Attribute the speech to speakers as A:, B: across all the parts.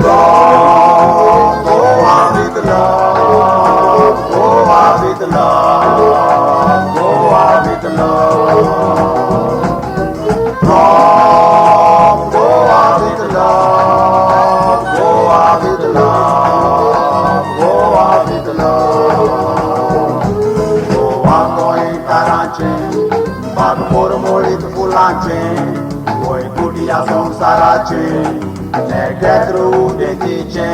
A: From Goa with love, Goa with love, Goa with love. From Goa with love, Goa with love, Goa with love. Goa going Karachi, Bagmor Morit Fulache. Voi cudia sonsarace, negretru de dice.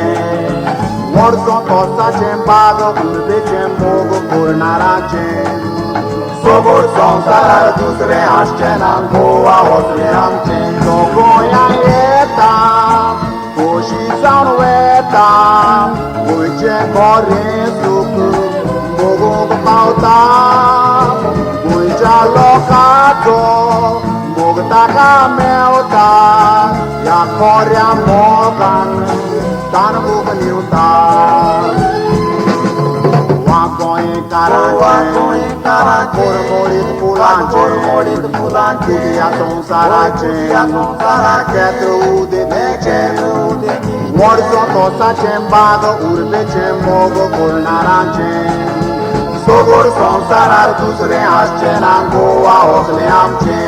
A: Morso tosta cembago, urbe cembogo purnarace. Sobor sonsarar dusre ascenan goa osre amcen. Goya eta, koshi zanweta, voi cemore suku, bogo pauta, voi jalocato. Taka melta, ya korea mogan, tan bugniuta. Wakoe karache, morit pulante, kudia sonsarache, ketru de deche, morso tosa chembago, urbe chemogo purnarache. Sobor sonsarar dusre ascenan goa osle amche.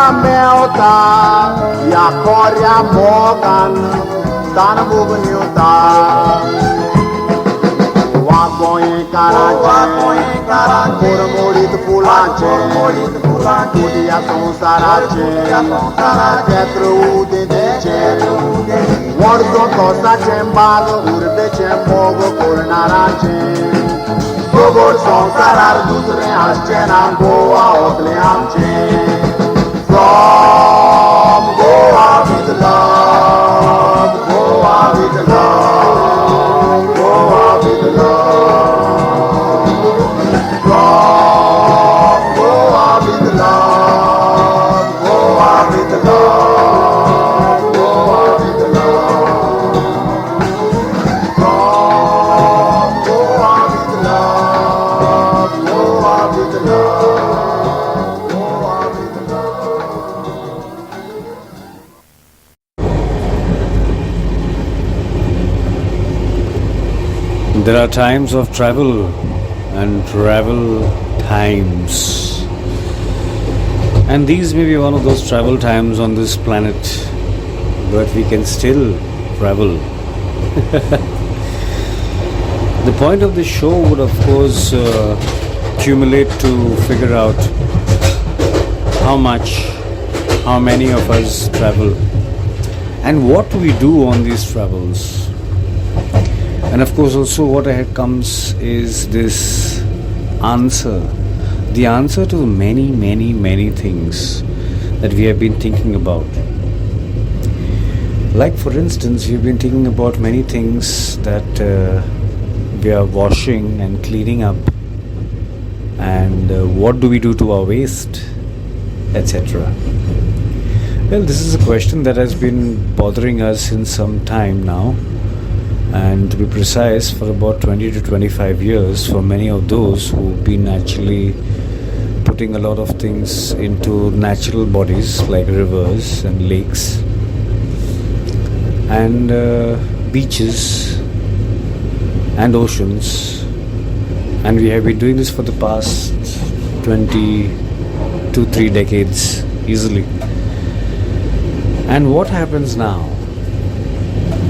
A: Melta, ya korea mogan, tan bugniuta. Wakoe karache, morit pulache, kudia sonsarache, ketru de deche. Morso tosa cembago, urbe cembogo purnarache. Sobor sonsarar dusre ascenan goa osle amche. From Goa with love, Goa with love, Goa with love. From Goa with love, Goa with love, Goa with love. From Goa with love, Goa with love.
B: There are times of travel and travel times. And these may be one of those travel times on this planet, but we can still travel. The point of this show would of course accumulate to figure out how many of us travel and what we do on these travels. And of course also what ahead comes is this answer. The answer to the many things that we have been thinking about. Like for instance, we've been thinking about many things that we are washing and cleaning up. And what do we do to our waste, etc. Well, this is a question that has been bothering us since some time now. And to be precise, for about 20 to 25 years, for many of those who've been actually putting a lot of things into natural bodies like rivers and lakes and beaches and oceans. And we have been doing this for the past 2-3 decades easily. And what happens now?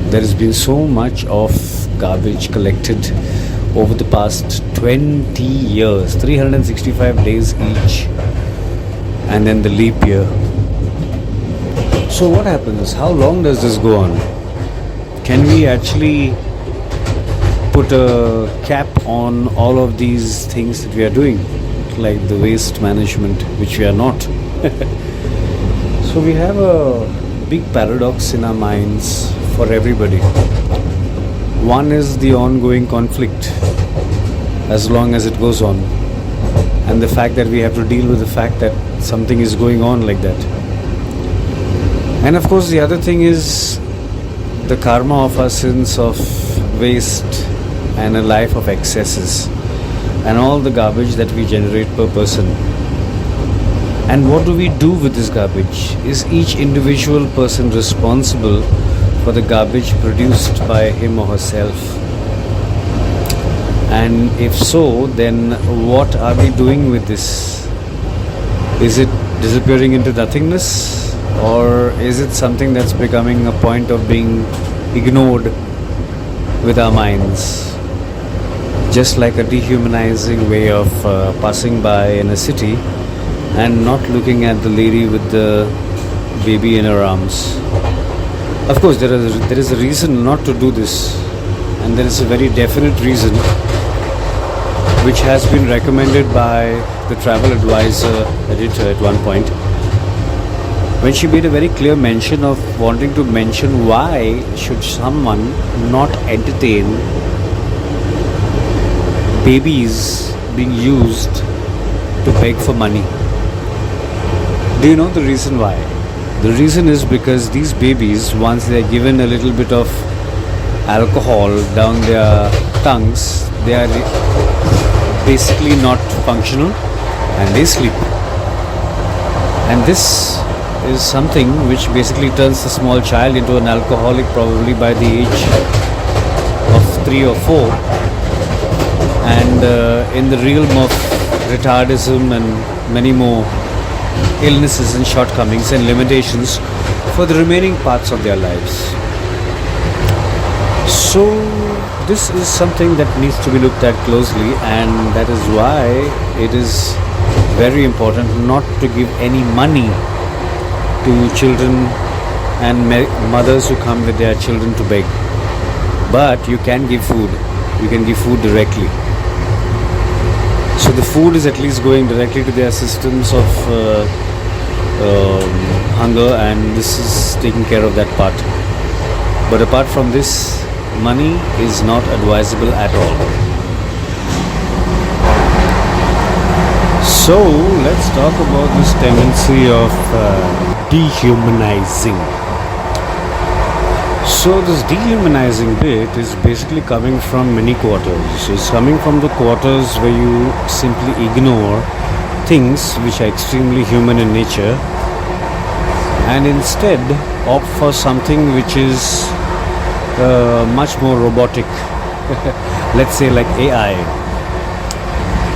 B: There has been so much of garbage collected over the past 20 years, 365 days each, and then the leap year. So what happens? How long does this go on? Can we actually put a cap on all of these things that we are doing, like the waste management, which we are not? So we have a big paradox in our minds for everybody. One is the ongoing conflict as long as it goes on, and the fact that we have to deal with the fact that something is going on like that. And of course the other thing is the karma of our sins of waste and a life of excesses and all the garbage that we generate per person. And what do we do with this garbage? Is each individual person responsible for the garbage produced by him or herself? And if so, then what are we doing with this? Is it disappearing into nothingness? Or is it something that's becoming a point of being ignored with our minds? Just like a dehumanizing way of passing by in a city and not looking at the lady with the baby in her arms. Of course, there is a reason not to do this, and there is a very definite reason which has been recommended by the travel advisor editor at one point, when she made a very clear mention of wanting to mention why should someone not entertain babies being used to beg for money. Do you know the reason why? The reason is because these babies, once they are given a little bit of alcohol down their tongues, they are basically not functional and they sleep. And this is something which basically turns the small child into an alcoholic probably by the age of 3 or 4. And in the realm of retardism and many more illnesses and shortcomings and limitations for the remaining parts of their lives. So this is something that needs to be looked at closely, and that is why it is very important not to give any money to children and mothers who come with their children to beg. But you can give food. You can give food directly. So the food is at least going directly to their systems of hunger, and this is taking care of that part. But apart from this, money is not advisable at all. So let's talk about this tendency of dehumanizing. So this dehumanizing bit is basically coming from many quarters. It's coming from the quarters where you simply ignore things which are extremely human in nature and instead opt for something which is much more robotic. Let's say like AI.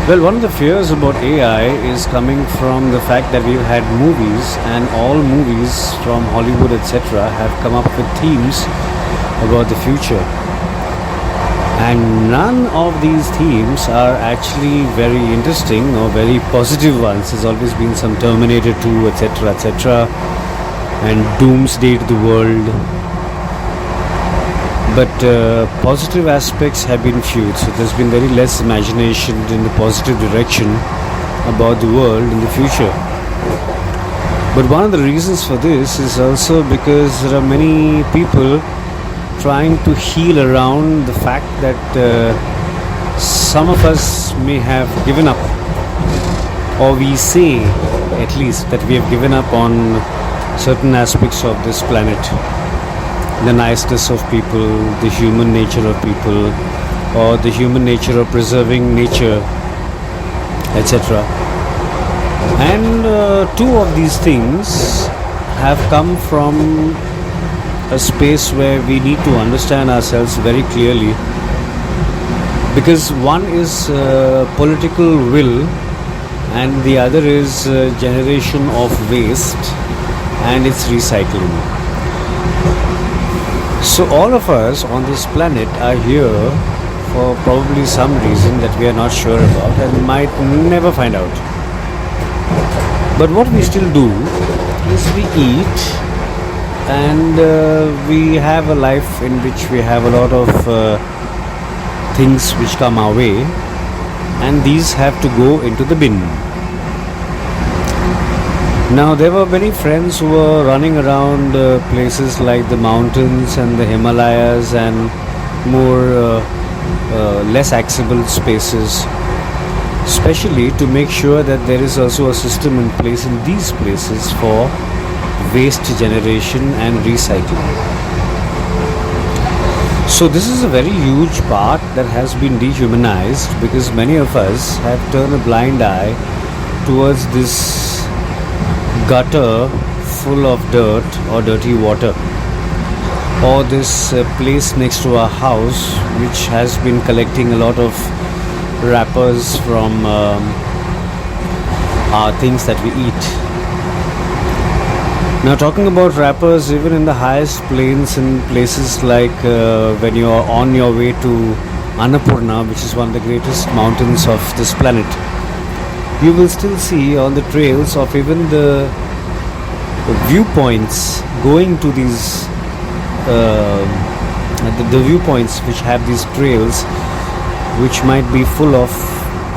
B: Well, one of the fears about AI is coming from the fact that we've had movies, and all movies from Hollywood, etc., have come up with themes about the future. And none of these themes are actually very interesting or very positive ones. There's always been some Terminator 2, etc., etc., and doomsday to the world. But positive aspects have been few, so there's been very less imagination in the positive direction about the world in the future. But one of the reasons for this is also because there are many people trying to heal around the fact that some of us may have given up, or we say at least that we have given up on certain aspects of this planet. The niceness of people, the human nature of people, or the human nature of preserving nature, etc. And two of these things have come from a space where we need to understand ourselves very clearly, because one is political will and the other is generation of waste and its recycling. So all of us on this planet are here for probably some reason that we are not sure about and might never find out. But what we still do is we eat, and we have a life in which we have a lot of things which come our way, and these have to go into the bin. Now, there were many friends who were running around places like the mountains and the Himalayas and more less accessible spaces, especially to make sure that there is also a system in place in these places for waste generation and recycling. So this is a very huge part that has been dehumanized because many of us have turned a blind eye towards this gutter full of dirt or dirty water, or this place next to our house which has been collecting a lot of wrappers from our things that we eat. Now, talking about wrappers, even in the highest plains in places like when you are on your way to Annapurna, which is one of the greatest mountains of this planet, you will still see on the trails of even the viewpoints going to these the viewpoints which have these trails which might be full of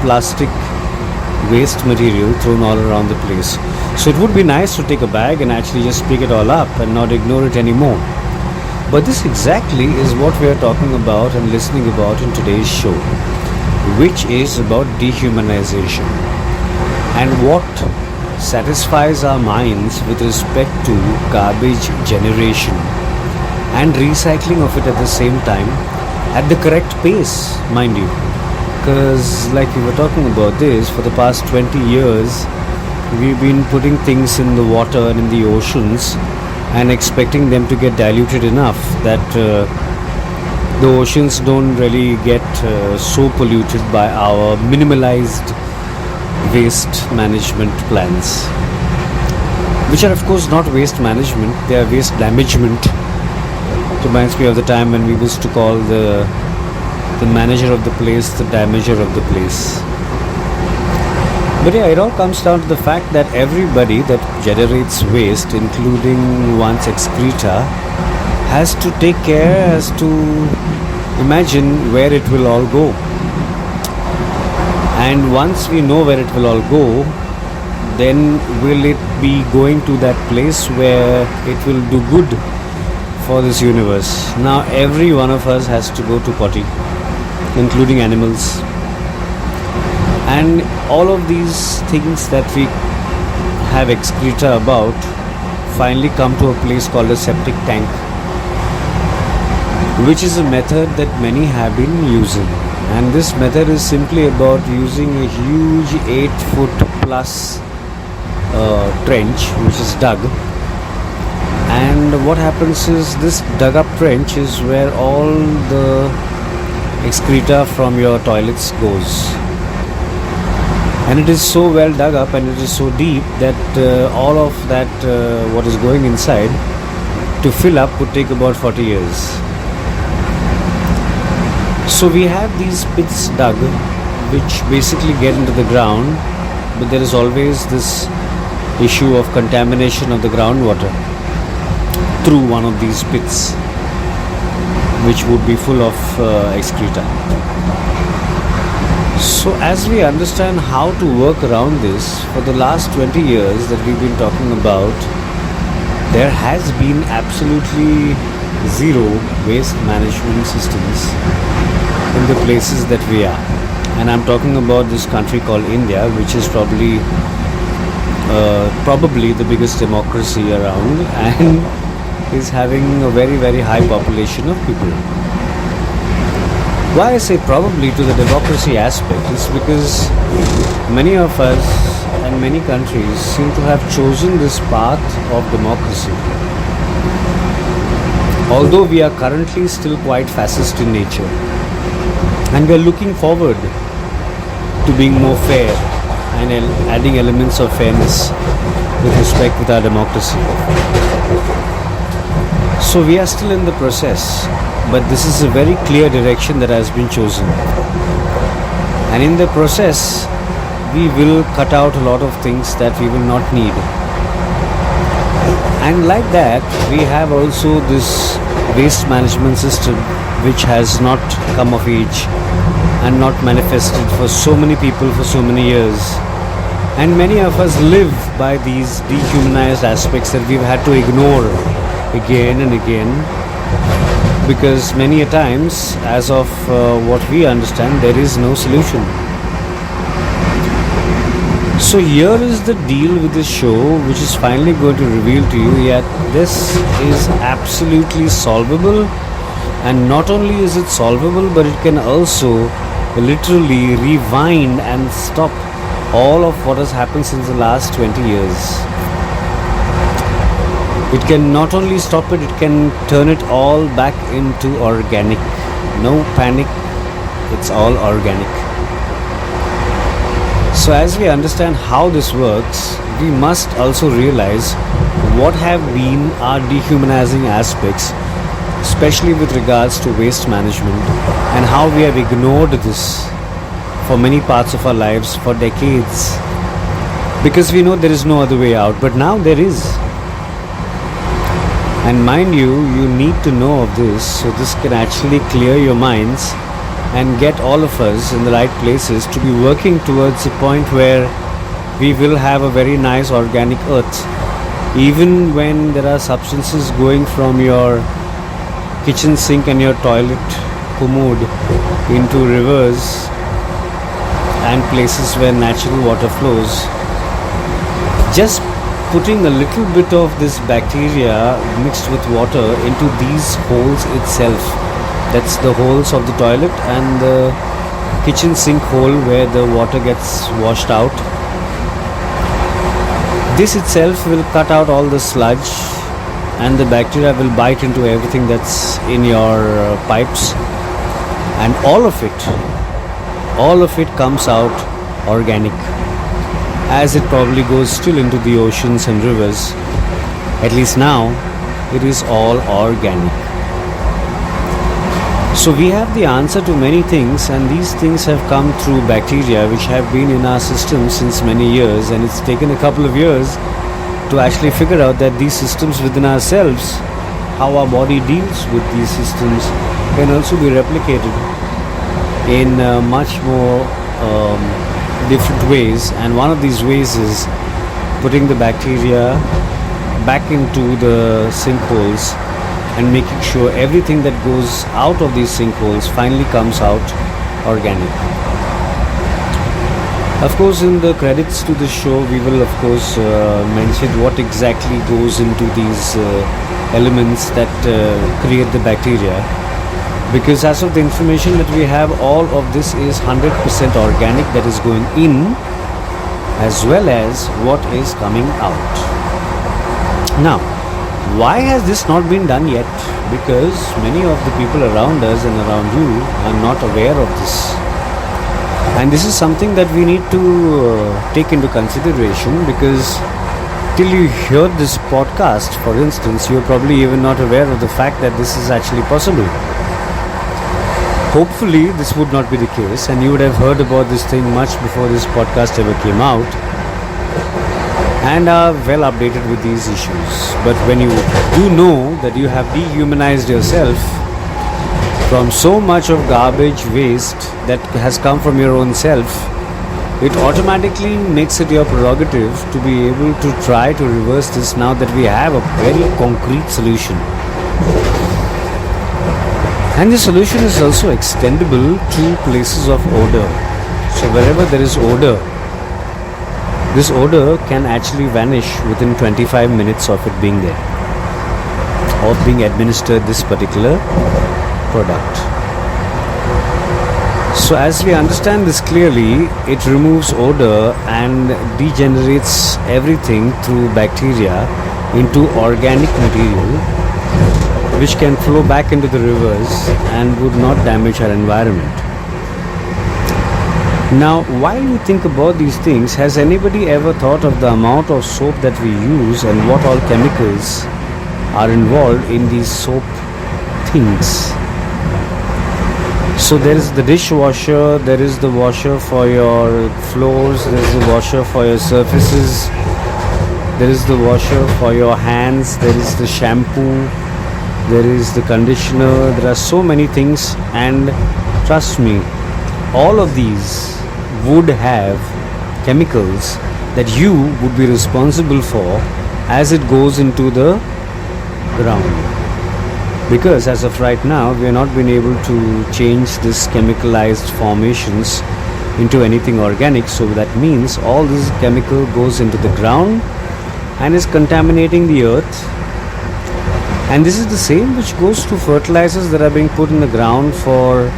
B: plastic waste material thrown all around the place. So it would be nice to take a bag and actually just pick it all up and not ignore it anymore. But this exactly is what we are talking about and listening about in today's show, which is about dehumanization and what satisfies our minds with respect to garbage generation and recycling of it at the same time at the correct pace, mind you. Because like we were talking about this, for the past 20 years we've been putting things in the water and in the oceans and expecting them to get diluted enough that the oceans don't really get so polluted by our minimalized waste management plans, which are of course not waste management, they are waste damagement. It reminds me of the time when we used to call the manager of the place the damager of the place. But yeah, it all comes down to the fact that everybody that generates waste, including one's excreta, has to take care as to imagine where it will all go. And once we know where it will all go, then will it be going to that place where it will do good for this universe? Now every one of us has to go to potty, including animals. And all of these things that we have excreta about finally come to a place called a septic tank, which is a method that many have been using. And this method is simply about using a huge 8-foot plus trench which is dug. And what happens is this dug up trench is where all the excreta from your toilets goes. And it is so well dug up and it is so deep that all of that what is going inside to fill up would take about 40 years. So we have these pits dug which basically get into the ground, but there is always this issue of contamination of the groundwater through one of these pits, which would be full of excreta. So as we understand how to work around this, for the last 20 years that we've been talking about, there has been absolutely zero waste management systems in the places that we are. And I'm talking about this country called India, which is probably the biggest democracy around and is having a very, very high population of people. Why I say probably to the democracy aspect is because many of us and many countries seem to have chosen this path of democracy. Although we are currently still quite fascist in nature, and we are looking forward to being more fair and adding elements of fairness with respect with our democracy. So we are still in the process, but this is a very clear direction that has been chosen. And in the process, we will cut out a lot of things that we will not need. And like that, we have also this waste management system which has not come of age and not manifested for so many people for so many years. And many of us live by these dehumanized aspects that we've had to ignore again and again, because many a times, as of what we understand, there is no solution. So here is the deal with this show, which is finally going to reveal to you yet this is absolutely solvable. And not only is it solvable, but it can also literally rewind and stop all of what has happened since the last 20 years. It can not only stop it, it can turn it all back into organic. No panic, it's all organic. So as we understand how this works, we must also realize what have been our dehumanizing aspects, especially with regards to waste management, and how we have ignored this for many parts of our lives for decades, because we know there is no other way out, but now there is. And mind you, you need to know of this, so this can actually clear your minds and get all of us in the right places to be working towards a point where we will have a very nice organic earth. Even when there are substances going from your kitchen sink and your toilet commode into rivers and places where natural water flows, just putting a little bit of this bacteria mixed with water into these holes itself, that's the holes of the toilet and the kitchen sink hole where the water gets washed out, this itself will cut out all the sludge, and the bacteria will bite into everything that's in your pipes, and all of it comes out organic, as it probably goes still into the oceans and rivers. At least now it is all organic. So we have the answer to many things, and these things have come through bacteria which have been in our system since many years, and it's taken a couple of years to actually figure out that these systems within ourselves, how our body deals with these systems, can also be replicated in much more different ways. And one of these ways is putting the bacteria back into the sinkholes and making sure everything that goes out of these sinkholes finally comes out organic. Of course, in the credits to the show, we will of course mention what exactly goes into these elements that create the bacteria, because as of the information that we have, all of this is 100% organic that is going in, as well as what is coming out. Now, why has this not been done yet? Because many of the people around us and around you are not aware of this. And this is something that we need to take into consideration, because till you hear this podcast, for instance, you're probably even not aware of the fact that this is actually possible. Hopefully this would not be the case, and you would have heard about this thing much before this podcast ever came out, and are well updated with these issues. But when you do know that you have dehumanized yourself from so much of garbage waste that has come from your own self, it automatically makes it your prerogative to be able to try to reverse this now that we have a very concrete solution. And the solution is also extendable to places of odor. So wherever there is odor, this odor can actually vanish within 25 minutes of it being there, of being administered this particular product. So as we understand this clearly, it removes odor and degenerates everything through bacteria into organic material, which can flow back into the rivers and would not damage our environment. Now, while we think about these things, has anybody ever thought of the amount of soap that we use and what all chemicals are involved in these soap things? So there is the dishwasher, there is the washer for your floors, there is the washer for your surfaces, there is the washer for your hands, there is the shampoo, there is the conditioner. There are so many things, and trust me, all of these would have chemicals that you would be responsible for as it goes into the ground. Because as of right now, we have not been able to change this chemicalized formations into anything organic. So that means all this chemical goes into the ground and is contaminating the earth. And this is the same which goes to fertilizers that are being put in the ground for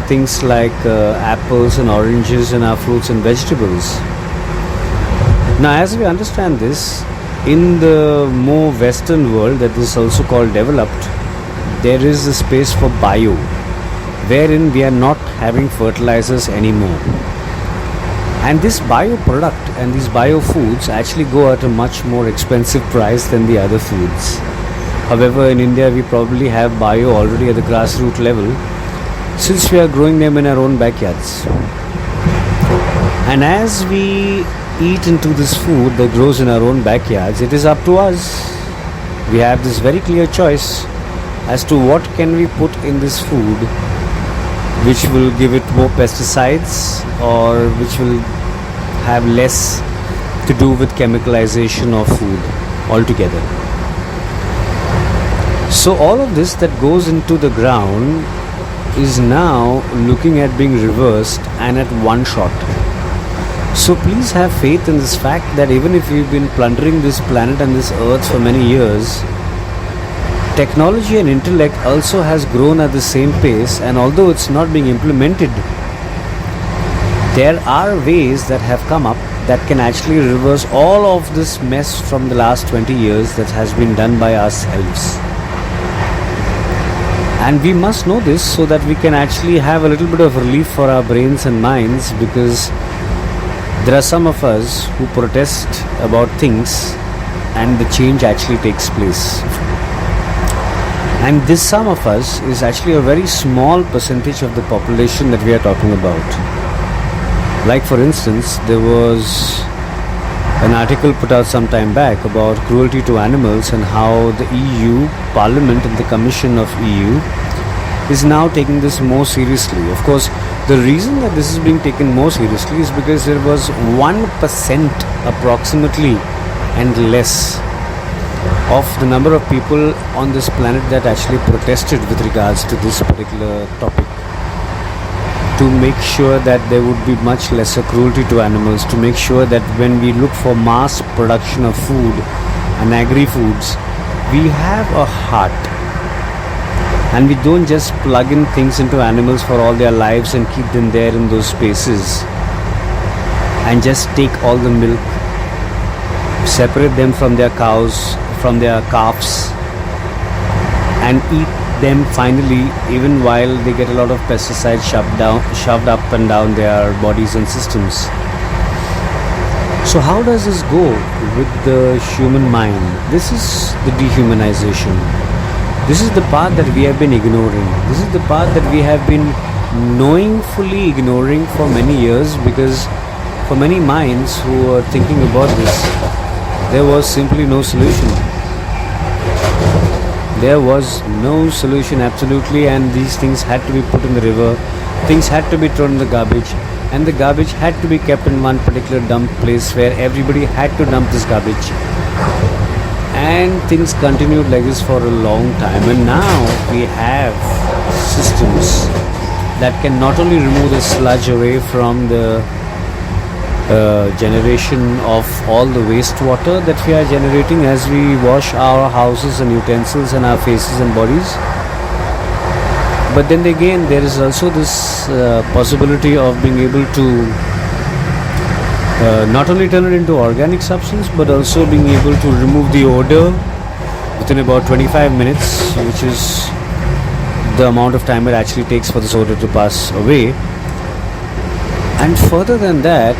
B: things like apples and oranges and our fruits and vegetables. Now, as we understand this, in the more Western world that is also called developed, there is a space for bio, wherein we are not having fertilizers anymore. And this bio product and these bio foods actually go at a much more expensive price than the other foods. However, in India we probably have bio already at the grassroots level, since we are growing them in our own backyards. And as we eat into this food that grows in our own backyards, it is up to us. We have this very clear choice as to what can we put in this food which will give it more pesticides or which will have less to do with chemicalization of food altogether. So all of this that goes into the ground is now looking at being reversed and at one shot. So please have faith in this fact that even if we've been plundering this planet and this earth for many years, technology and intellect also has grown at the same pace, and although it's not being implemented, there are ways that have come up that can actually reverse all of this mess from the last 20 years that has been done by ourselves. And we must know this so that we can actually have a little bit of relief for our brains and minds, because there are some of us who protest about things and the change actually takes place. And this some of us is actually a very small percentage of the population that we are talking about. Like for instance, there was an article put out some time back about cruelty to animals and how the EU Parliament and the Commission of EU is now taking this more seriously. Of course, the reason that this is being taken more seriously is because there was 1% approximately and less of the number of people on this planet that actually protested with regards to this particular topic, to make sure that there would be much lesser cruelty to animals, to make sure that when we look for mass production of food and agri-foods, we have a heart and we don't just plug in things into animals for all their lives and keep them there in those spaces and just take all the milk, separate them from their cows, from their calves, and eat them finally, even while they get a lot of pesticides shoved up and down their bodies and systems. So how does this go with the human mind? This is the dehumanization. This is the part that we have been ignoring. This is the part that we have been knowingly ignoring for many years, because for many minds who are thinking about this, there was simply no solution. There was no solution, absolutely, and these things had to be put in the river, things had to be thrown in the garbage, and the garbage had to be kept in one particular dump place where everybody had to dump this garbage. And things continued like this for a long time, and now we have systems that can not only remove the sludge away from the generation of all the wastewater that we are generating as we wash our houses and utensils and our faces and bodies, but then again there is also this possibility of being able to not only turn it into organic substance, but also being able to remove the odor within about 25 minutes, which is the amount of time it actually takes for this odor to pass away. And further than that,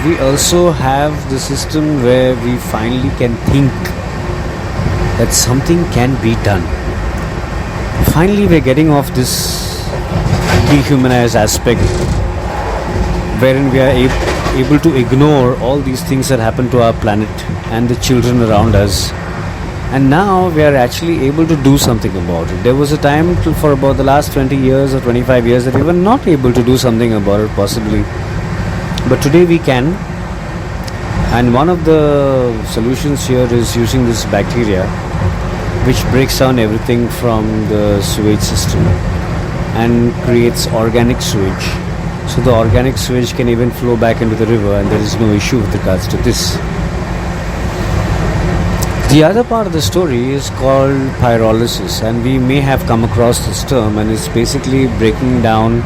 B: we also have the system where we finally can think that something can be done. Finally, we're getting off this dehumanized aspect wherein we are able to ignore all these things that happen to our planet and the children around us. And now we are actually able to do something about it. There was a time for about the last 20 years or 25 years that we were not able to do something about it possibly. But today we can. And one of the solutions here is using this bacteria which breaks down everything from the sewage system and creates organic sewage. So the organic sewage can even flow back into the river, and there is no issue with regards to this. The other part of the story is called pyrolysis, and we may have come across this term, and it's basically breaking down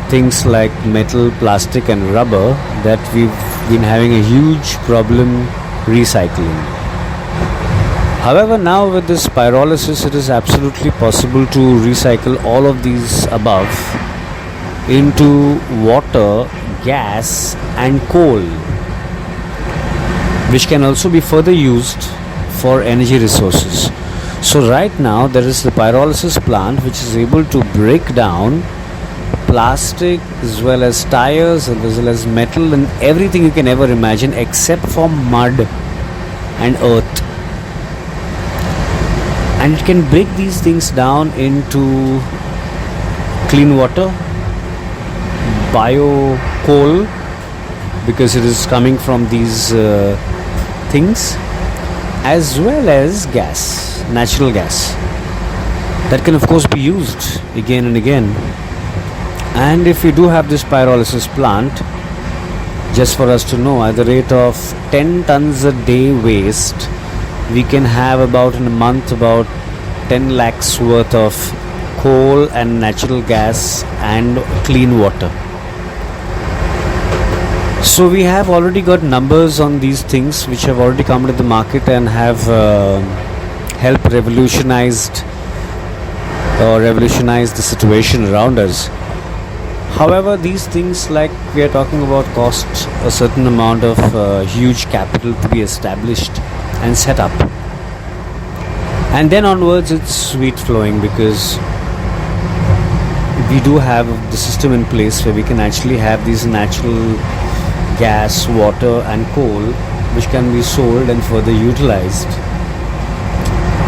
B: things like metal, plastic and rubber that we've been having a huge problem recycling. However, now with this pyrolysis, it is absolutely possible to recycle all of these above into water, gas and coal, which can also be further used for energy resources. So right now there is the pyrolysis plant which is able to break down plastic as well as tires and as well as metal and everything you can ever imagine except for mud and earth. And it can break these things down into clean water, bio coal, because it is coming from these things, as well as gas, natural gas, that can of course be used again and again. And if we do have this pyrolysis plant, just for us to know, at the rate of 10 tons a day waste, we can have about in a month about 10 lakhs worth of coal and natural gas and clean water. So we have already got numbers on these things which have already come to the market and have helped revolutionize the situation around us. However, these things, like we are talking about, cost a certain amount of huge capital to be established and set up. And then onwards it's sweet flowing, because we do have the system in place where we can actually have these natural gas, water and coal which can be sold and further utilized,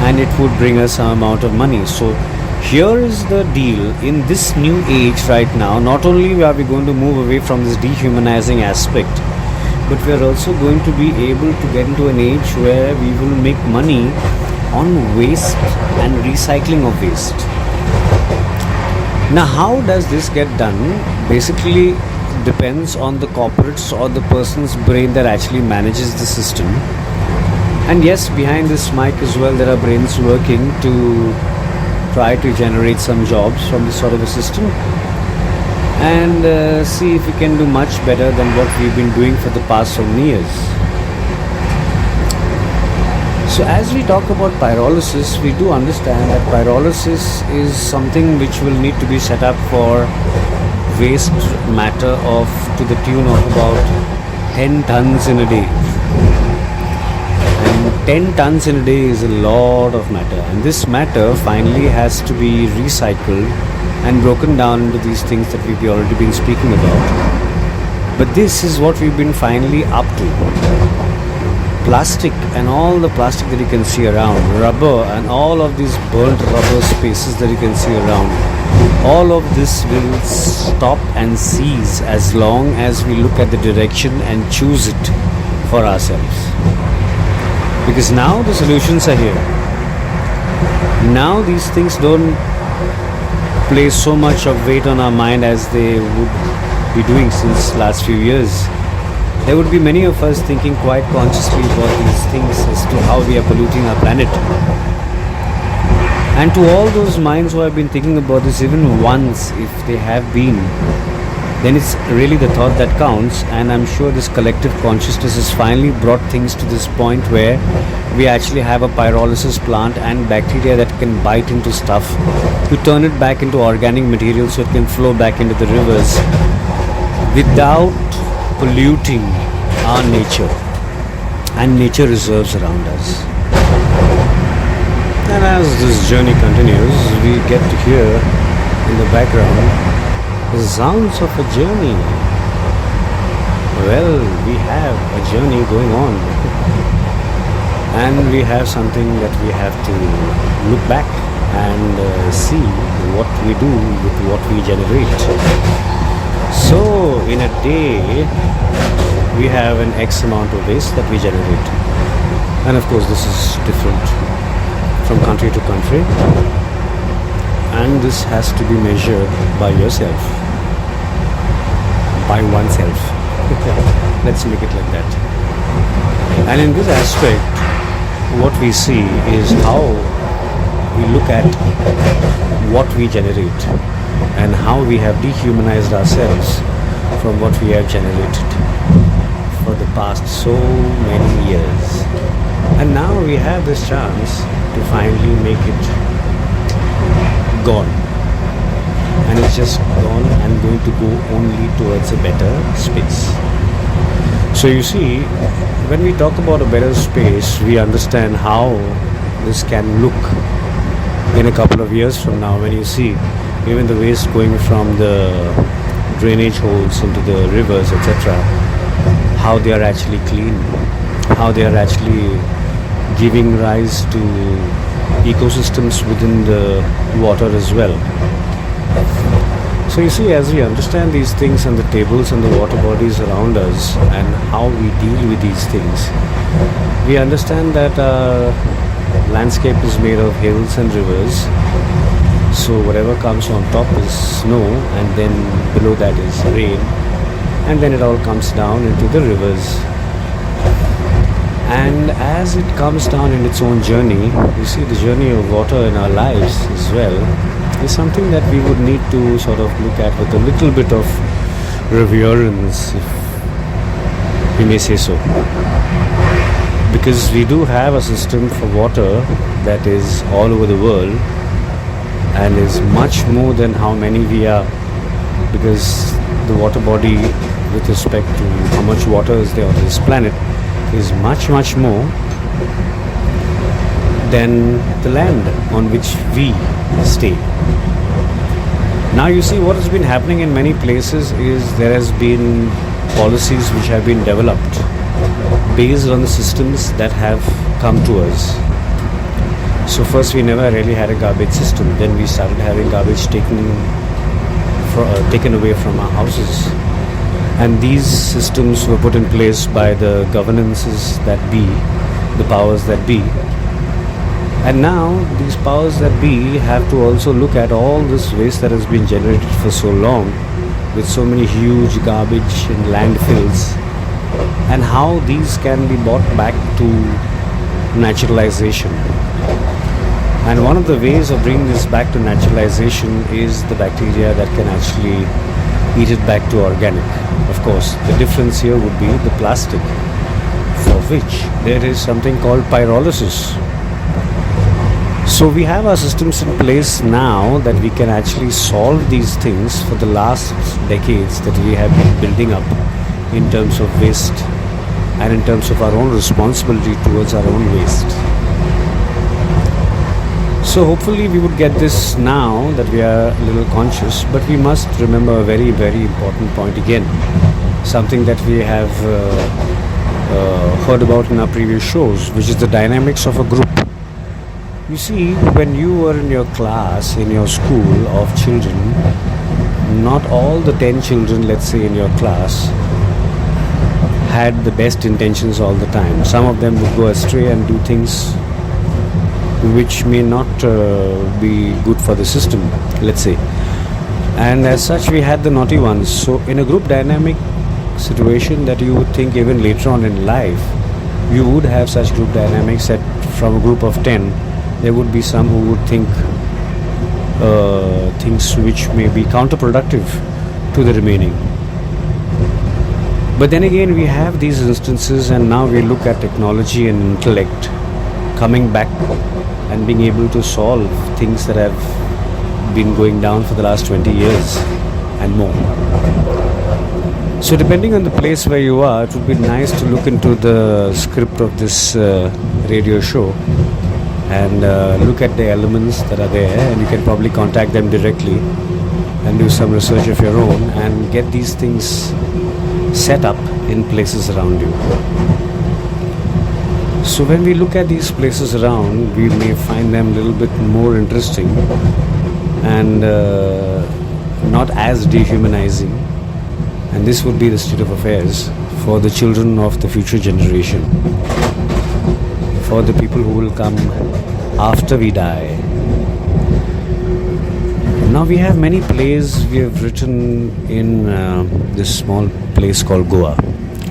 B: and it would bring us some amount of money. So here is the deal. In this new age right now, not only are we going to move away from this dehumanizing aspect, but we are also going to be able to get into an age where we will make money on waste and recycling of waste. Now, how does this get done? Basically depends on the corporates or the person's brain that actually manages the system. And yes, behind this mic as well, there are brains working to try to generate some jobs from this sort of a system, and see if we can do much better than what we've been doing for the past so many years. So as we talk about pyrolysis, we do understand that pyrolysis is something which will need to be set up for waste matter of to the tune of about 10 tons in a day. And 10 tons in a day is a lot of matter, and this matter finally has to be recycled and broken down into these things that we've already been speaking about. But this is what we've been finally up to. Plastic and all the plastic that you can see around, rubber and all of these burnt rubber spaces that you can see around, all of this will stop and cease as long as we look at the direction and choose it for ourselves. Because now the solutions are here. Now these things don't place so much of weight on our mind as they would be doing since last few years. There would be many of us thinking quite consciously about these things as to how we are polluting our planet. And to all those minds who have been thinking about this even once, if they have been, then it's really the thought that counts. And I'm sure this collective consciousness has finally brought things to this point where we actually have a pyrolysis plant and bacteria that can bite into stuff to turn it back into organic material so it can flow back into the rivers without polluting our nature and nature reserves around us. And as this journey continues, we get to hear in the background the sounds of a journey. Well, we have a journey going on, and we have something that we have to look back and see what we do with what we generate. So in a day, we have an X amount of waste that we generate. And of course, this is different from country to country. And this has to be measured by yourself, by oneself. Let's make it like that. And in this aspect, what we see is how we look at what we generate and how we have dehumanized ourselves from what we have generated for the past so many years. And now we have this chance to finally make it gone. And it's just gone and going to go only towards a better space. So you see, when we talk about a better space, we understand how this can look in a couple of years from now, when you see even the waste going from the drainage holes into the rivers, etc., how they are actually clean, how they are actually giving rise to ecosystems within the water as well. So you see, as we understand these things and the tables and the water bodies around us and how we deal with these things, we understand that our landscape is made of hills and rivers. So whatever comes on top is snow, and then below that is rain, and then it all comes down into the rivers. And as it comes down in its own journey, you see the journey of water in our lives as well is something that we would need to sort of look at with a little bit of reverence, if we may say so. Because we do have a system for water that is all over the world and is much more than how many we are, because the water body with respect to how much water is there on this planet is much more than the land on which we stay. Now you see, what has been happening in many places is there has been policies which have been developed based on the systems that have come to us. So first we never really had a garbage system, then we started having garbage taken away from our houses. And these systems were put in place by the governances that be, the powers that be. And now these powers that be have to also look at all this waste that has been generated for so long, with so many huge garbage in landfills, and how these can be brought back to naturalization. And one of the ways of bringing this back to naturalization is the bacteria that can actually eat it back to organic. Of course, the difference here would be the plastic, for which there is something called pyrolysis. So we have our systems in place now that we can actually solve these things for the last decades that we have been building up in terms of waste and in terms of our own responsibility towards our own waste. So hopefully we would get this now that we are a little conscious, but we must remember a very important point again, something that we have heard about in our previous shows, which is the dynamics of a group. You see, when you were in your class, in your school of children, not all the 10 children, let's say, in your class had the best intentions all the time. Some of them would go astray and do things which may not be good for the system, let's say. And as such, we had the naughty ones. So in a group dynamic situation that you would think even later on in life, you would have such group dynamics that from a group of 10, there would be some who would think things which may be counterproductive to the remaining. But then again, we have these instances, and now we look at technology and intellect coming back and being able to solve things that have been going down for the last 20 years and more. So depending on the place where you are, it would be nice to look into the script of this radio show and look at the elements that are there, and you can probably contact them directly and do some research of your own and get these things set up in places around you. So when we look at these places around, we may find them a little bit more interesting and not as dehumanizing. And this would be the state of affairs for the children of the future generation, for the people who will come after we die. Now we have many plays we have written in this small place called Goa,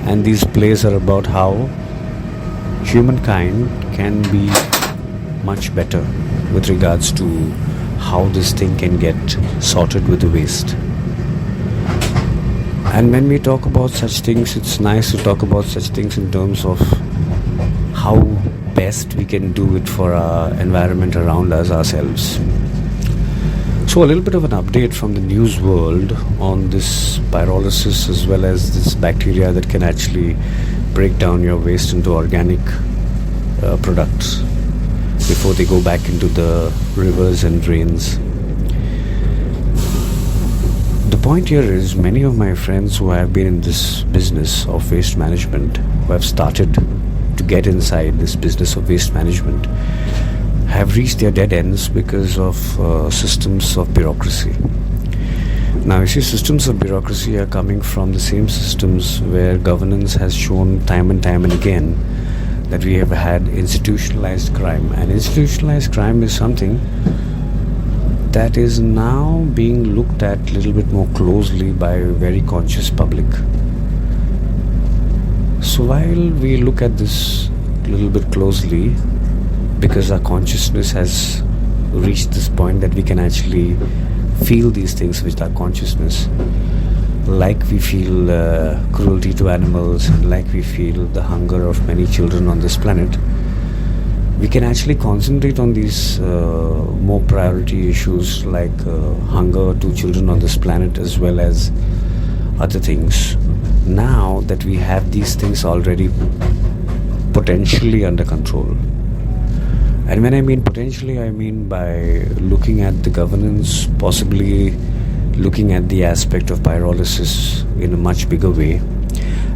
B: and these plays are about how humankind can be much better with regards to how this thing can get sorted with the waste. And when we talk about such things, it's nice to talk about such things in terms of how best we can do it for our environment around us, ourselves. So a little bit of an update from the news world on this pyrolysis, as well as this bacteria that can actually break down your waste into organic products before they go back into the rivers and drains. The point here is, many of my friends who have been in this business of waste management, who have started to get inside this business of waste management, have reached their dead ends because of systems of bureaucracy. Now, you see, systems of bureaucracy are coming from the same systems where governance has shown time and time and again that we have had institutionalized crime. And institutionalized crime is something that is now being looked at a little bit more closely by a very conscious public. So while we look at this a little bit closely, because our consciousness has reached this point that we can actually feel these things with our consciousness, like we feel cruelty to animals, and like we feel the hunger of many children on this planet, we can actually concentrate on these more priority issues like hunger to children on this planet, as well as other things. Now that we have these things already potentially under control. And when I mean potentially, I mean by looking at the governance, possibly looking at the aspect of pyrolysis in a much bigger way,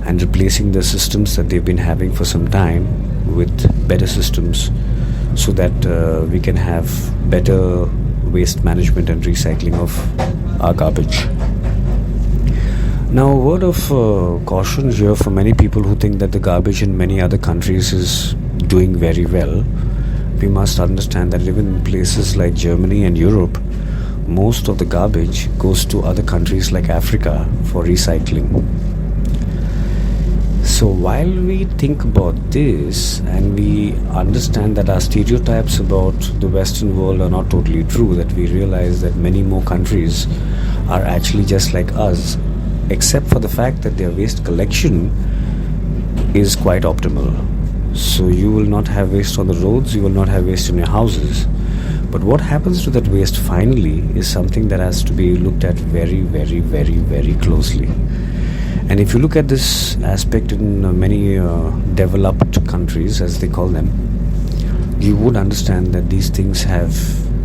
B: and replacing the systems that they've been having for some time with better systems, so that we can have better waste management and recycling of our garbage. Now, a word of caution here for many people who think that the garbage in many other countries is doing very well. We must understand that even in places like Germany and Europe, most of the garbage goes to other countries like Africa for recycling. So while we think about this and we understand that our stereotypes about the Western world are not totally true, that we realize that many more countries are actually just like us, except for the fact that their waste collection is quite optimal. So you will not have waste on the roads, you will not have waste in your houses. But what happens to that waste finally is something that has to be looked at very, very, very, very closely. And if you look at this aspect in many developed countries, as they call them, you would understand that these things have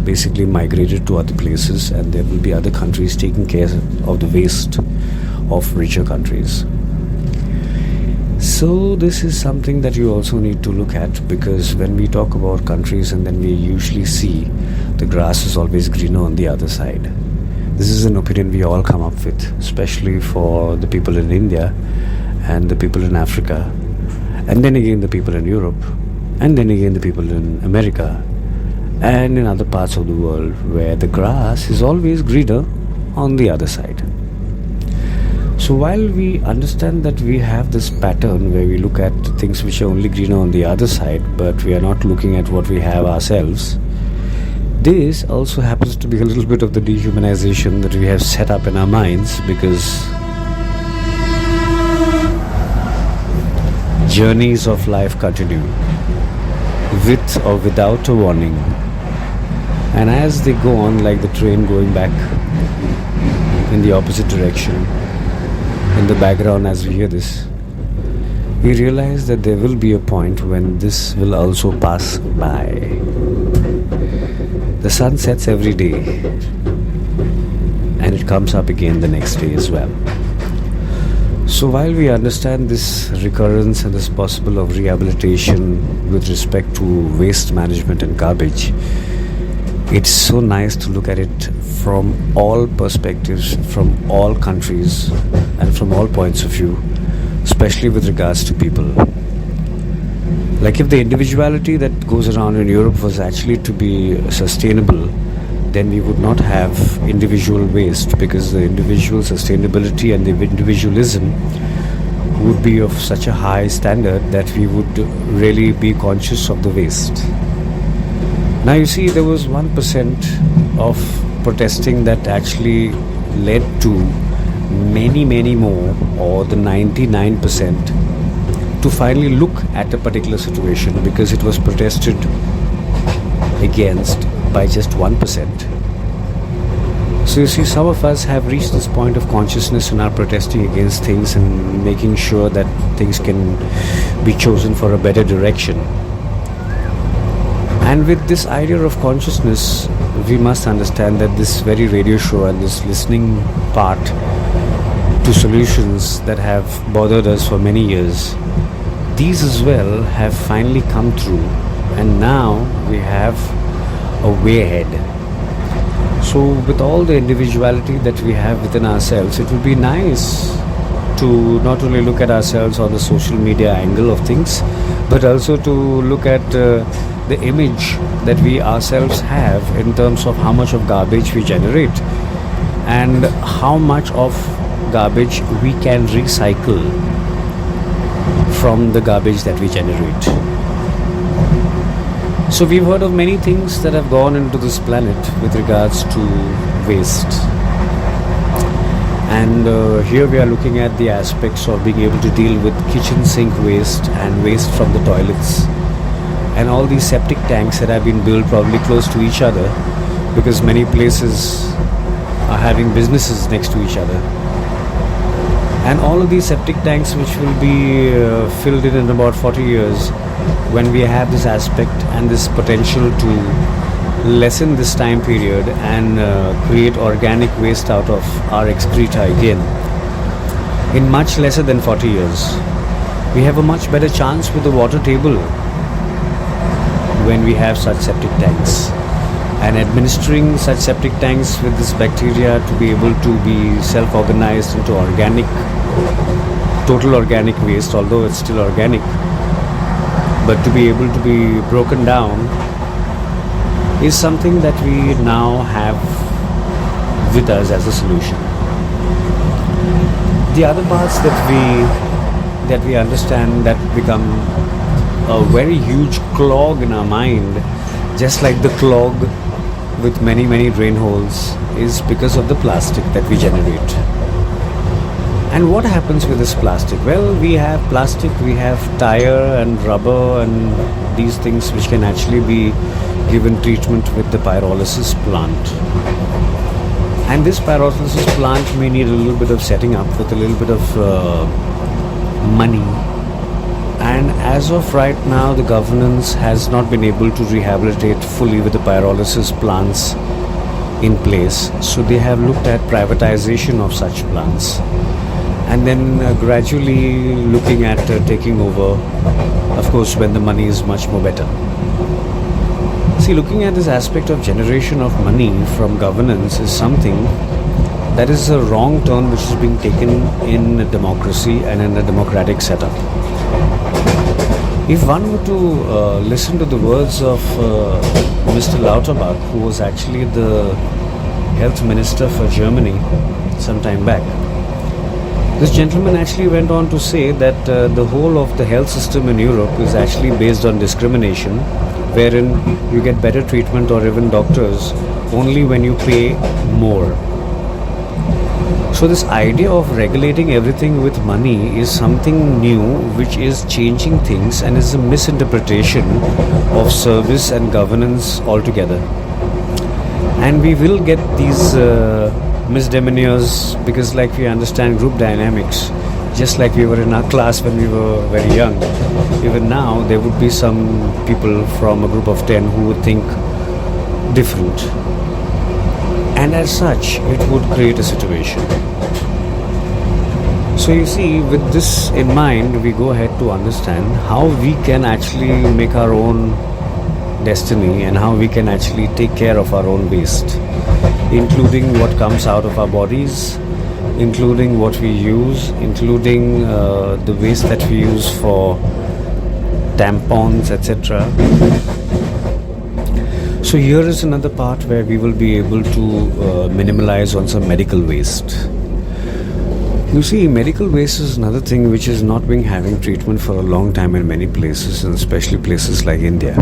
B: basically migrated to other places, and there will be other countries taking care of the waste of richer countries. So this is something that you also need to look at, because when we talk about countries, and then we usually see the grass is always greener on the other side. This is an opinion we all come up with, especially for the people in India and the people in Africa, and then again the people in Europe, and then again the people in America, and in other parts of the world where the grass is always greener on the other side. So while we understand that we have this pattern where we look at things which are only greener on the other side, but we are not looking at what we have ourselves, this also happens to be a little bit of the dehumanization that we have set up in our minds, because journeys of life continue with or without a warning. And as they go on, like the train going back in the opposite direction, in the background as we hear this, we realize that there will be a point when this will also pass by. The sun sets every day, and it comes up again the next day as well. So while we understand this recurrence and this possible of rehabilitation with respect to waste management and garbage, it's so nice to look at it from all perspectives, from all countries, and from all points of view, especially with regards to people. Like if the individuality that goes around in Europe was actually to be sustainable, then we would not have individual waste, because the individual sustainability and the individualism would be of such a high standard that we would really be conscious of the waste. Now you see, there was 1% of protesting that actually led to many more, or the 99%, to finally look at a particular situation, because it was protested against by just 1%. So you see, some of us have reached this point of consciousness and are protesting against things and making sure that things can be chosen for a better direction. And with this idea of consciousness, we must understand that this very radio show and this listening part to solutions that have bothered us for many years, these as well have finally come through, and now we have a way ahead. So with all the individuality that we have within ourselves, it would be nice to not only look at ourselves on the social media angle of things, but also to look at the image that we ourselves have in terms of how much of garbage we generate and how much of garbage we can recycle from the garbage that we generate. So we've heard of many things that have gone into this planet with regards to waste. And here we are looking at the aspects of being able to deal with kitchen sink waste and waste from the toilets. And all these septic tanks that have been built probably close to each other, because many places are having businesses next to each other. And all of these septic tanks, which will be filled in about 40 years, when we have this aspect and this potential to lessen this time period and create organic waste out of our excreta again in much lesser than 40 years, we have a much better chance with the water table when we have such septic tanks. And administering such septic tanks with this bacteria to be able to be self-organized into organic, total organic waste, although it's still organic, but to be able to be broken down is something that we now have with us as a solution. The other parts that we understand that become a very huge clog in our mind, just like the clog with many drain holes, is because of the plastic that we generate. And what happens with this plastic? Well, we have plastic, we have tire and rubber and these things which can actually be given treatment with the pyrolysis plant. And this pyrolysis plant may need a little bit of setting up with a little bit of money. And as of right now, the governance has not been able to rehabilitate fully with the pyrolysis plants in place. So they have looked at privatization of such plants, and then gradually looking at taking over, of course, when the money is much more better. See, looking at this aspect of generation of money from governance is something that is a wrong turn which is being taken in a democracy and in a democratic setup. If one were to listen to the words of Mr. Lauterbach, who was actually the health minister for Germany some time back, this gentleman actually went on to say that the whole of the health system in Europe is actually based on discrimination, wherein you get better treatment or even doctors only when you pay more. So this idea of regulating everything with money is something new which is changing things and is a misinterpretation of service and governance altogether. And we will get these misdemeanors because, like, we understand group dynamics, just like we were in our class when we were very young. Even now there would be some people from a group of 10 who would think different, and as such it would create a situation. So you see, with this in mind, we go ahead to understand how we can actually make our own destiny and how we can actually take care of our own waste, including what comes out of our bodies, including what we use, including the waste that we use for tampons, etc. So here is another part where we will be able to minimalize on some medical waste. You see, medical waste is another thing which is not being having treatment for a long time in many places, and especially places like India.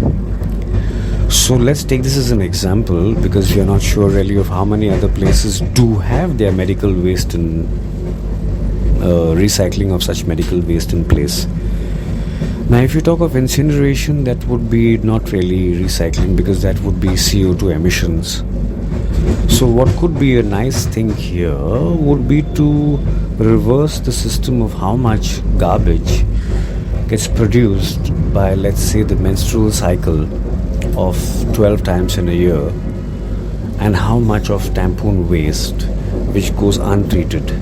B: So let's take this as an example, because we are not sure really of how many other places do have their medical waste and recycling of such medical waste in place. Now, if you talk of incineration, that would be not really recycling, because that would be CO2 emissions. So what could be a nice thing here would be to reverse the system of how much garbage gets produced by, let's say, the menstrual cycle of 12 times in a year, and how much of tampon waste which goes untreated.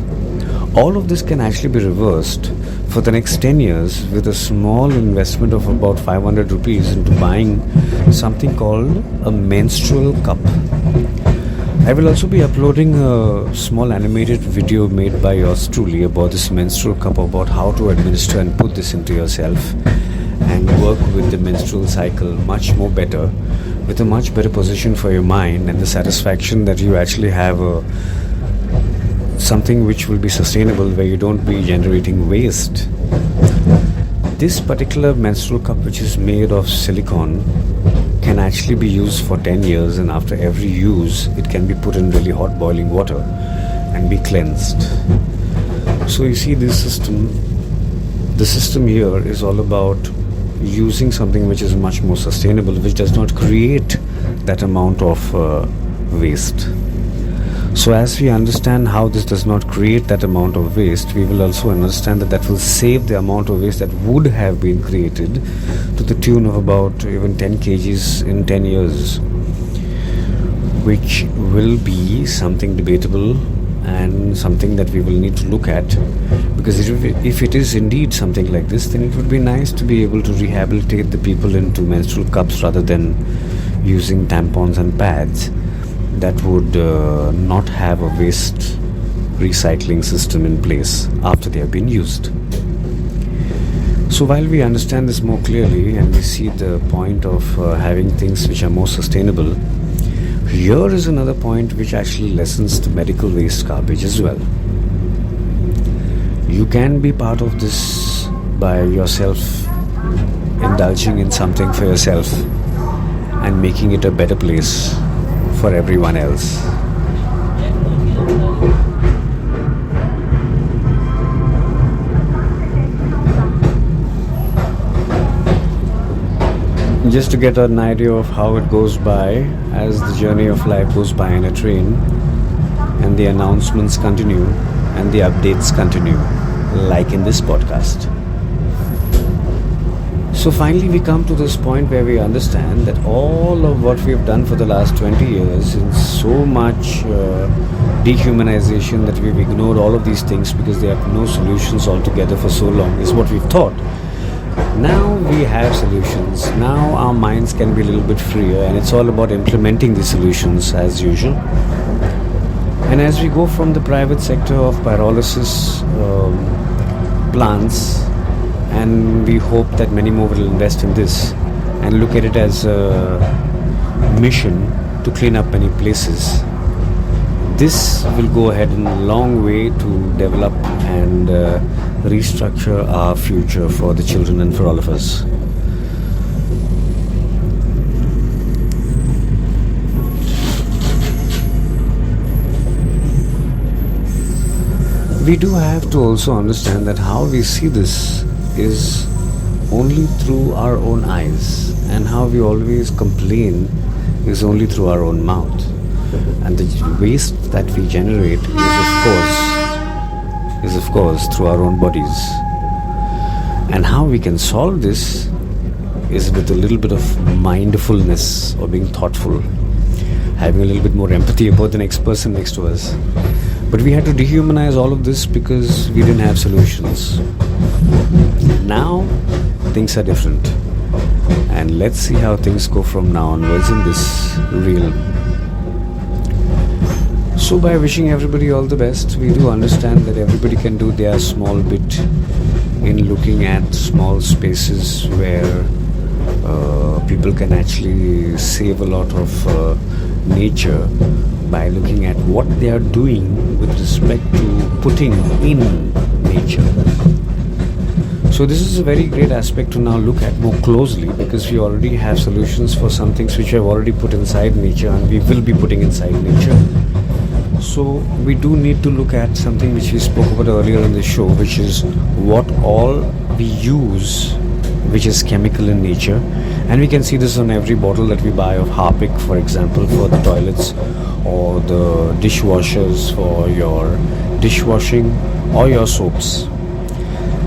B: All of this can actually be reversed for the next 10 years with a small investment of about 500 rupees into buying something called a menstrual cup. I will also be uploading a small animated video made by yours truly about this menstrual cup, about how to administer and put this into yourself and work with the menstrual cycle much more better, with a much better position for your mind and the satisfaction that you actually have something which will be sustainable, where you don't be generating waste. This particular menstrual cup, which is made of silicone, can actually be used for 10 years, and after every use it can be put in really hot boiling water and be cleansed. So you see, the system here is all about using something which is much more sustainable, which does not create that amount of waste. So as we understand how this does not create that amount of waste, we will also understand that will save the amount of waste that would have been created to the tune of about even 10 kgs in 10 years, which will be something debatable and something that we will need to look at, because if it is indeed something like this, then it would be nice to be able to rehabilitate the people into menstrual cups rather than using tampons and pads that would not have a waste recycling system in place after they have been used. So while we understand this more clearly and we see the point of having things which are more sustainable, here is another point which actually lessens the medical waste garbage as well. You can be part of this by yourself indulging in something for yourself and making it a better place for everyone else. Just to get an idea of how it goes by as the journey of life goes by in a train, and the announcements continue and the updates continue, like in this podcast. So finally we come to this point where we understand that all of what we have done for the last 20 years in so much dehumanization, that we've ignored all of these things because they have no solutions altogether for so long, is what we've thought. Now we have solutions. Now our minds can be a little bit freer, and it's all about implementing the solutions as usual. And as we go from the private sector of pyrolysis plants, and we hope that many more will invest in this and look at it as a mission to clean up many places, this will go ahead in a long way to develop and restructure our future for the children and for all of us. We do have to also understand that how we see this is only through our own eyes, and how we always complain is only through our own mouth. And the waste that we generate is of course through our own bodies. And how we can solve this is with a little bit of mindfulness, or being thoughtful, having a little bit more empathy about the next person next to us. But we had to dehumanize all of this because we didn't have solutions. Now things are different, and let's see how things go from now onwards in this realm. So by wishing everybody all the best, we do understand that everybody can do their small bit in looking at small spaces where people can actually save a lot of nature by looking at what they are doing with respect to putting in nature. So this is a very great aspect to now look at more closely, because we already have solutions for some things which we have already put inside nature and we will be putting inside nature. So we do need to look at something which we spoke about earlier in the show, which is what all we use which is chemical in nature. And we can see this on every bottle that we buy of Harpic, for example, for the toilets, or the dishwashers for your dishwashing, or your soaps.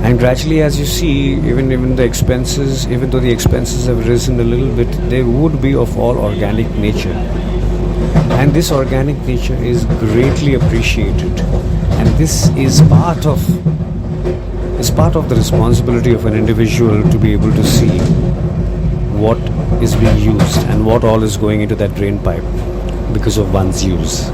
B: And gradually, as you see, even the expenses, even though the expenses have risen a little bit, they would be of all organic nature. And this organic nature is greatly appreciated. And this is part of the responsibility of an individual to be able to see what is being used and what all is going into that drain pipe because of one's use.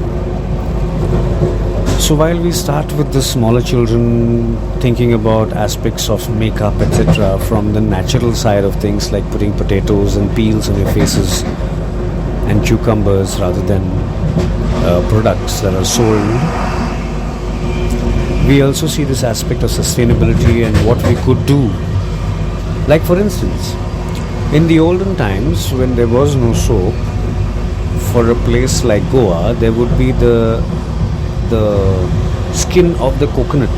B: So while we start with the smaller children thinking about aspects of makeup, etc., from the natural side of things, like putting potatoes and peels on your faces and cucumbers rather than products that are sold, we also see this aspect of sustainability and what we could do. Like, for instance, in the olden times when there was no soap, for a place like Goa, there would be the skin of the coconut,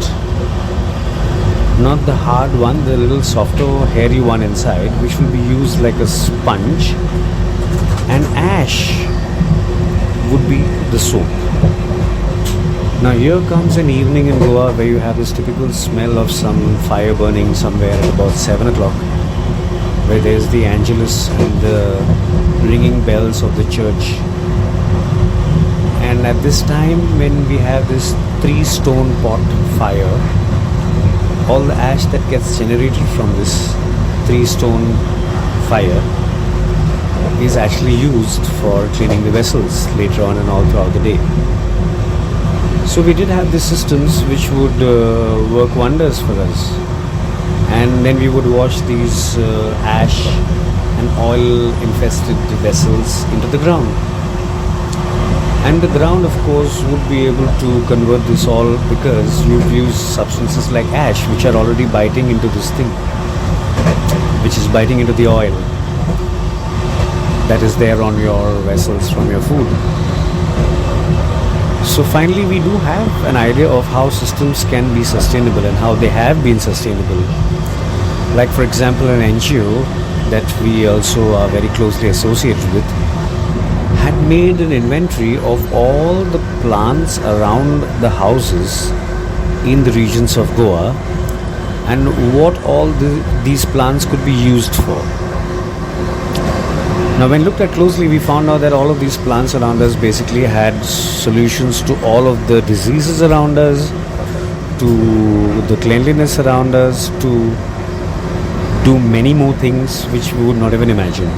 B: not the hard one, the little softer hairy one inside, which will be used like a sponge, and ash would be the soap. Now here comes an evening in Goa where you have this typical smell of some fire burning somewhere at about 7 o'clock, where there's the Angelus and the ringing bells of the church. And at this time, when we have this 3-stone pot fire, all the ash that gets generated from this 3-stone fire is actually used for cleaning the vessels later on and all throughout the day. So we did have these systems which would work wonders for us. And then we would wash these ash and oil infested vessels into the ground. And the ground, of course, would be able to convert this all, because you've used substances like ash which are already biting into this thing, which is biting into the oil that is there on your vessels from your food. So finally we do have an idea of how systems can be sustainable and how they have been sustainable. Like, for example, an NGO that we also are very closely associated with had made an inventory of all the plants around the houses in the regions of Goa and what all these plants could be used for. Now, when looked at closely, we found out that all of these plants around us basically had solutions to all of the diseases around us, to the cleanliness around us, to do many more things which we would not even imagine.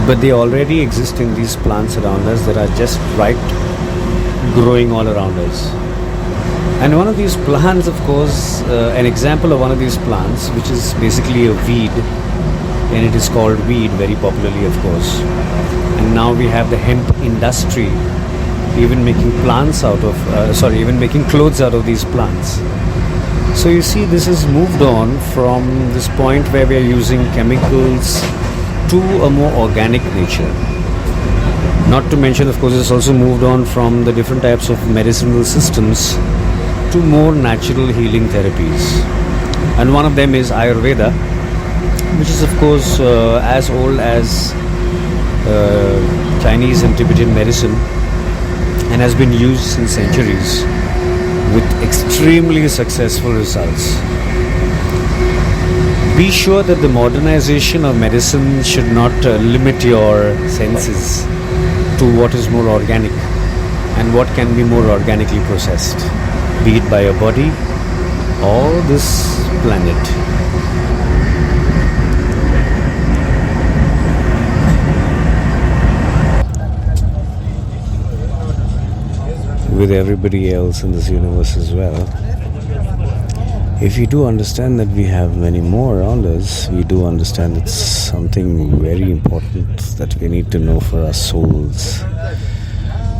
B: But they already exist in these plants around us that are just right growing all around us. And one of these plants, of course, an example of one of these plants, which is basically a weed, and it is called weed very popularly, of course. And now we have the hemp industry even making plants out of, even making clothes out of these plants. So you see, this has moved on from this point where we are using chemicals to a more organic nature. Not to mention, of course, it's also moved on from the different types of medicinal systems to more natural healing therapies. And one of them is Ayurveda, which is, of course, as old as Chinese and Tibetan medicine, and has been used since centuries with extremely successful results. Be sure that the modernization of medicine should not limit your senses to what is more organic and what can be more organically processed, be it by your body or this planet. with everybody else in this universe as well. If we do understand that we have many more around us, we do understand it's something very important that we need to know for our souls,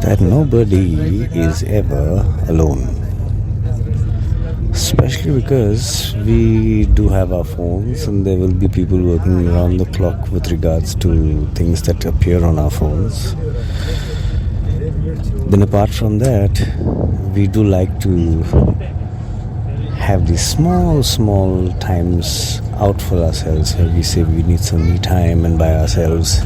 B: that nobody is ever alone. Especially because we do have our phones and there will be people working around the clock with regards to things that appear on our phones. Then apart from that, we do like to have these small times out for ourselves where we say we need some me time and by ourselves.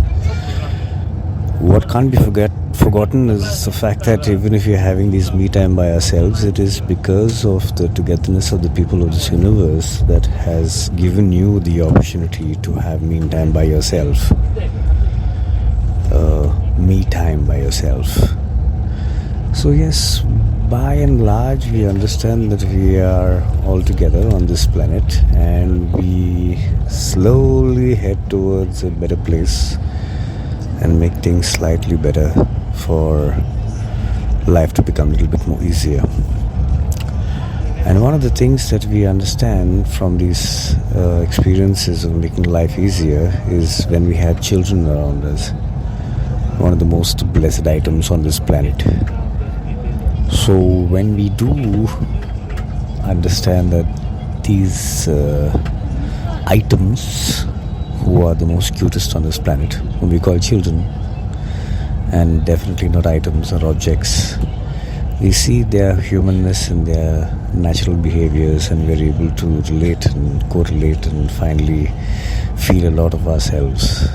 B: What can't be forgotten is the fact that even if you're having these me time by ourselves, it is because of the togetherness of the people of this universe that has given you the opportunity to have me time by yourself. Me time by yourself. So yes, by and large, we understand that we are all together on this planet and we slowly head towards a better place and make things slightly better for life to become a little bit more easier. And one of the things that we understand from these experiences of making life easier is when we have children around us. One of the most blessed items on this planet. So when we do understand that these items, who are the most cutest on this planet, whom we call children, and definitely not items or objects, we see their humanness and their natural behaviors, and we're able to relate and correlate and finally feel a lot of ourselves.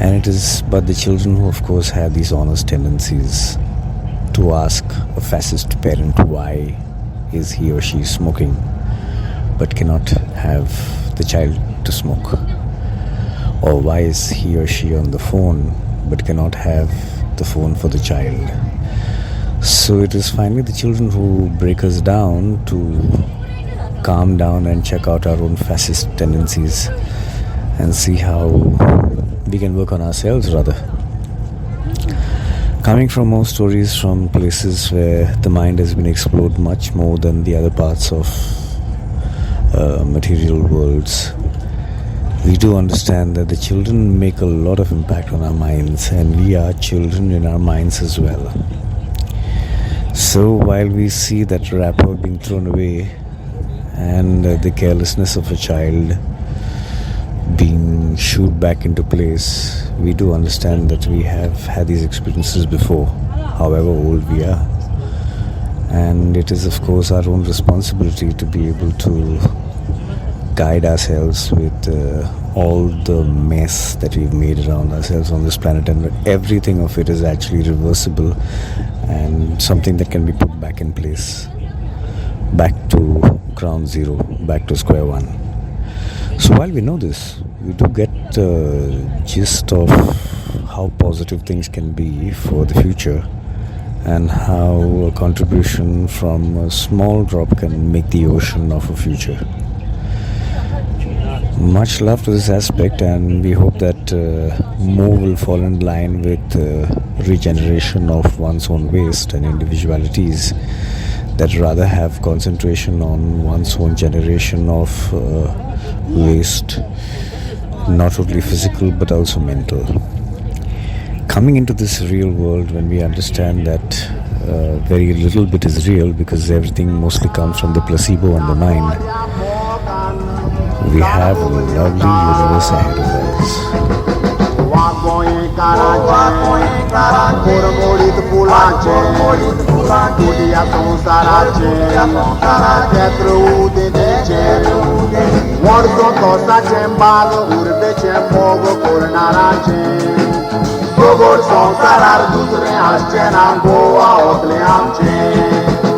B: And it is but the children who of course have these honest tendencies to ask a fascist parent why is he or she smoking but cannot have the child to smoke, or why is he or she on the phone but cannot have the phone for the child. So it is finally the children who break us down to calm down and check out our own fascist tendencies and see how we can work on ourselves rather. Coming from more stories from places where the mind has been explored much more than the other parts of material worlds, we do understand that the children make a lot of impact on our minds, and we are children in our minds as well. So while we see that wrapper being thrown away and the carelessness of a child being shooed back into place, we do understand that we have had these experiences before, however old we are. And it is of course our own responsibility to be able to guide ourselves with all the mess that we've made around ourselves on this planet, and everything of it is actually reversible and something that can be put back in place, back to ground zero, back to square one. So while we know this, we do get the gist of how positive things can be for the future and how a contribution from a small drop can make the ocean of a future. Much love to this aspect, and we hope that more will fall in line with regeneration of one's own waste and individualities that rather have concentration on one's own generation of waste, not only physical but also mental. Coming into this real world, when we understand that very little bit is real because everything mostly comes from the placebo and the mind, we have a lovely universe ahead of us.
A: Gogol sonsarar duzre ascenan goa okle amche